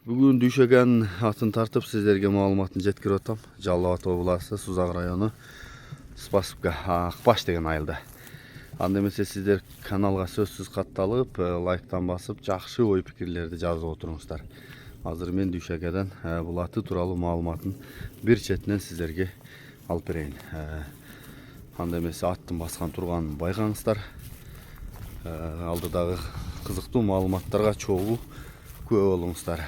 Бүгін Дүйшөген атын тартып сіздерге маалыматын жеткирип атам. Жалал Абад обласы Сузак району Спасовка Акбаш деген айылда. Анда эмесе сіздер каналга сөзсүз катталып, лайктан басып, жакшы ой пикирлерди жазып отуруңуздар. Азыр мен Дүйшөгеден бул аты тууралуу маалыматын бир четинен сіздерге алып берейин. Анда эмесе аттын баскан турганын байкаңыздар. Алдыдагы кызыктуу маалыматтарга чогуу күбө болуңуздар.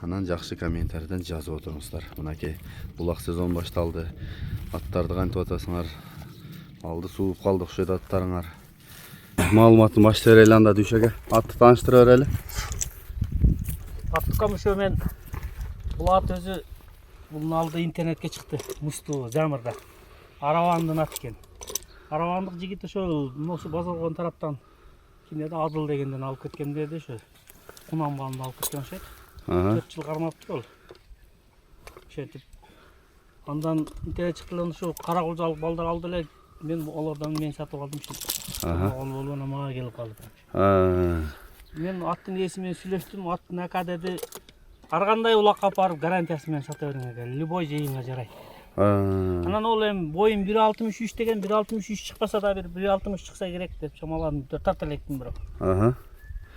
Анан жакшы комментарийден жазып отуруңуздар. Мынакей булак сезон башталды. Аттарды кантип атасыңар? Алды сууп калды окшойт аттарыңар. Маалыматын баштап берели анда Дүйшөгө. Атты тааныштыра берели. Аттыкам ошо мен бул ат өзү бунун алды интернетке чыкты. Мусту Жамырда. Аравандын аты экен. Аравандык жигит ошол Ноосу Базаргон тараптан кинеде Адыл дегенден алып кеткен деди ошо. Кунанбалды алып кеткен окшойт. 4 жыл кармапты ол. Ошентип андан интернет чыкты эле ошо кара кулжалык балдар алды эле. Мен олордон мен сатып алдым ушинтип. Ол болуна мага келип калды. Мен аттын ээси менен сүйлөштүм. Аттын ака деди, ар кандай улакка барып гарантиясы менен сата бериңер деди. Любой жыйынга жарайт. Анан ол эми боюм 1.63 деген 1.63 чыкпаса да 1.60 чыкса керек деп чамаладым. Тарта электим бирок.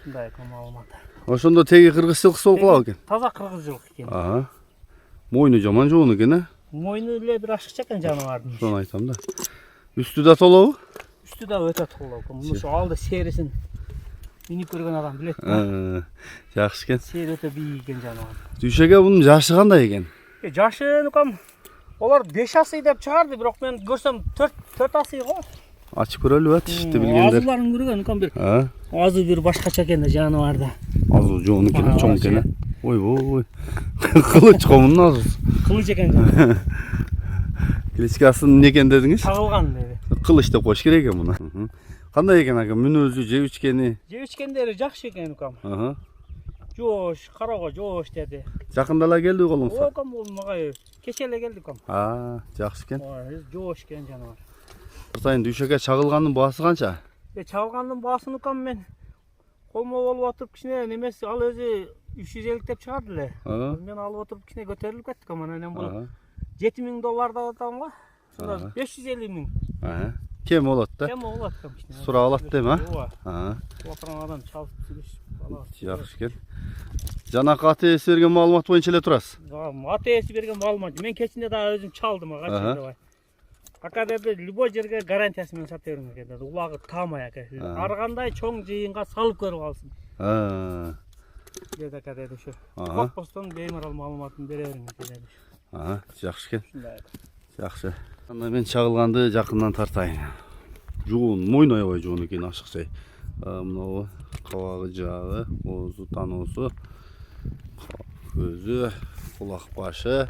Мындай маалымат. Ошондо теги кыргыз жылкысы болуп калабы экен. Таза кыргыз жылкы экен. Мойну жаман жоон экен, э? Мойну эле бир ашыкча экен жаныбардын. Ошону айтам да. Үстү да толобу? Үстү да өтө толоо экен. Ошо алды серисин минип көргөн адам билет. Жакшы экен. Сер өтө бийик экен жаныбар. Дүйшөгө бунун жашы кандай экен? Жашы нукам олар 5 асый деп чыгарды, бирок мен көрсөм 4 асый го. Ачып көрөлү тишти билгендер. Азыларын көргөн нукам бир. Азы бир башкача экен да жаныбарда. Азы жоон экен, чоң экен. Ой. Кылыч комунун азы. Кылыч экен жаныбар. Кличкасы эмне экен дедиңиз? Чагылган деди. Кылыч деп коюш керек экен муну. Кандай экен ака мүнөзү, жеп ичкени? Жеп ичкендери жакшы экен нукам. Жош, кароого жош деди. Жакында эле келди колуңузга? Ооба бул мага кече эле келди ком. Жакшы экен. Жош экен жаныбар. Атайын Дүйшөгө чагылганын баасы канча? Чагылгандын баасын нукам мен колмо болуп атып кичине немеси ал өзү 350 деп чыгарды эле. Мен алып отуруп кичине көтөрүлүп кеттик анан бул $7000 деп атам го. Сонда 550 миң. Кем болот да? Кем болот ком кичине. Сурап алат дейм, Ооба. Отурган адам чалып сүйлөшүп алат. Жакшы экен. Жанакы аты ээси берген маалымат боюнча эле турасыз? Аты ээси берген маалымат. Мен кечинде дагы өзүм чалдым ага. Ака деди, любой жерге гарантиясы менен сата бериңер деди. Улагы таамай ака. Ар кандай чоң жыйынга салып көрүп алсын. Деди ака деди ошо. Коркпостон беймарал маалыматын бере бериңер деди. Жакшы экен. Жакшы. Анда мен чагылганды жакындан тартайын. Жоон, мойну аябай жоон экен ашыкча. Мынабу кабагы жагы, оозу, таноосу, көзү, кулак башы.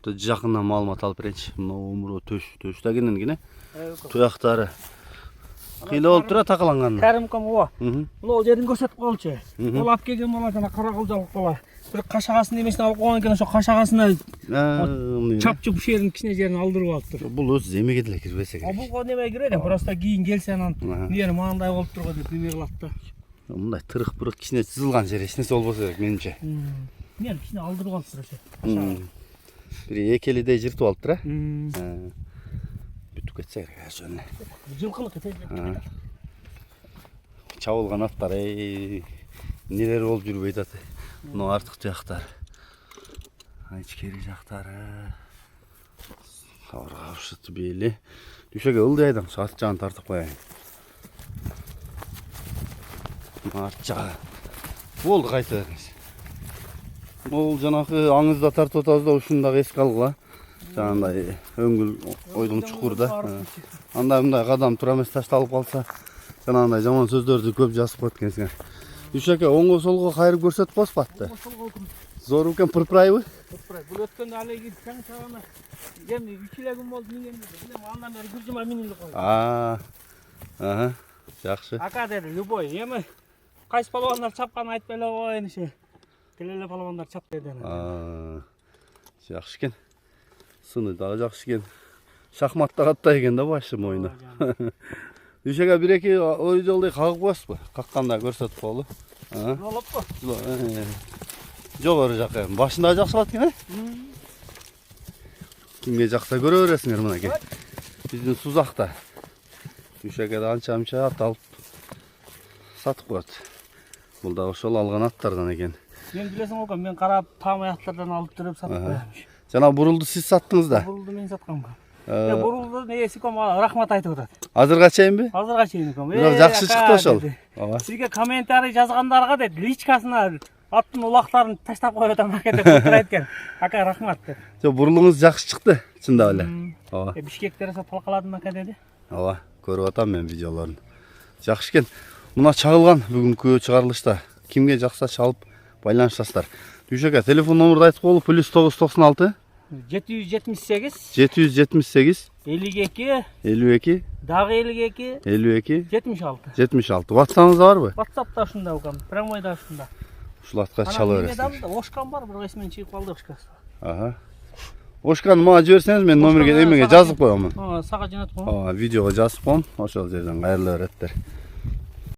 Жакындан маалымат алып берейинчи. Мына умуру төш да кенен, туяктары. Кыйла болуп тура такаланган. Каримкам ооба. Мына ол жерин көрсөтүп коелучу. Ол алып келген бала жана кара кулжалык бала. Бир кашагасын эмесин алып койгон экен, ошо кашагасына чапчып ушерин кичине жерин алдырып алыптыр. Бул өзү эмеге деле кирбесе керек. Бул неме кирет, просто кийин келсе анан мени мындай болуп турго деп примерлап да. Мындай тырык-бырык кичине сызылган жери эч нерсе болбосо керек менимче. Мен кичине алдырып алыптыр ошо. Бир экелидей жыртып алыптыр, бүтүп кетсе керек ошону. Жылкылык тезлеп. Чабылган аттар нелер болуп жүрбөйт аты. Мына артык жактар. Ичкери жактары. Кабырга ушут бели. Дүйшөгө ылдый айдам, ат жагын тартып коеюн. Арт жагы. Болду кайта бериңиз. Ол жанакы аңызда тартып атабыз да ушуну дагы эске алгыла. Жанагындай өңгүл ойдун чукурда. Анда мындай кадам тура эмес ташталып калса, жанагындай жаман сөздөрдү көп жазып коет экенсиңер. Дүйшөкө оңго солго кайрып көрсөтүп коесузбу атты? Зор экен пырпырайбы? Пырпырай. Бул өткөндө алеги чаң чагана эми 3 эле күн болду минген деп. Билем андан бери күржүмө минилип койду. Жакшы. Ака деди, любой эми кайсы палвандар чапканын айтпай эле коеюн иши. Келеле палвандар чап деди. Жакшы экен. Сыны дагы жакшы экен. Шахматта каттай экен да башы мойну. Дүйшөгө бир эки ой жолдой кагып коесузбу? Какканда көрсөтүп коелу. Ha? Olap bu. Жогору жака. Башында жакшылат экен, Кимге жакса көрө бересиңер мынакей. Биздин Сузакта. Үшөкөдө анча-мынча ат алып сатып коет. Бул да ошол алган аттардан экен. Мен билесиң оком, мен карап таамай аттардан алып туруп сатып коёмуш. Жана бурулду сиз саттыңыз да. Бурулду мен саткам. Бурулду ээси ком рахмат айтып атат. Азырга чейинби? Азырга чейин ком. Бирок жакшы чыкты ошол. Ооба. Сизге комментарий жазгандарга дейт, личкасына аттын улактарын таштап коюп атам ака деп айткан. Ака рахмат деп. Жо бурулуңуз жакшы чыкты, чындап эле. Ооба. Бишкекте талкаладым ака деди. Ооба, көрүп атам мен видеолорун. Жакшы экен. Мына чагылган бүгүнкү чыгарылышта кимге жакса чалып байланышасыздар. Düşeke telefon номерди айтып коелу. +996 778 778 52 52 дагы 52 52 76. 76. WhatsApp'ыңыз барбы? WhatsApp'та ушунда укам, прямойда ушунда. Ушул атка чала бересиз. Ошкан бар, бирок эсимен чыгып калды ошкасы. Ага. Ошканы мага жиберсеңиз мен номерге эмеге жазып коёмун. Сага жөнөтүп коем. Видеого жазып коем. Ошол жерден кайрыла береттер.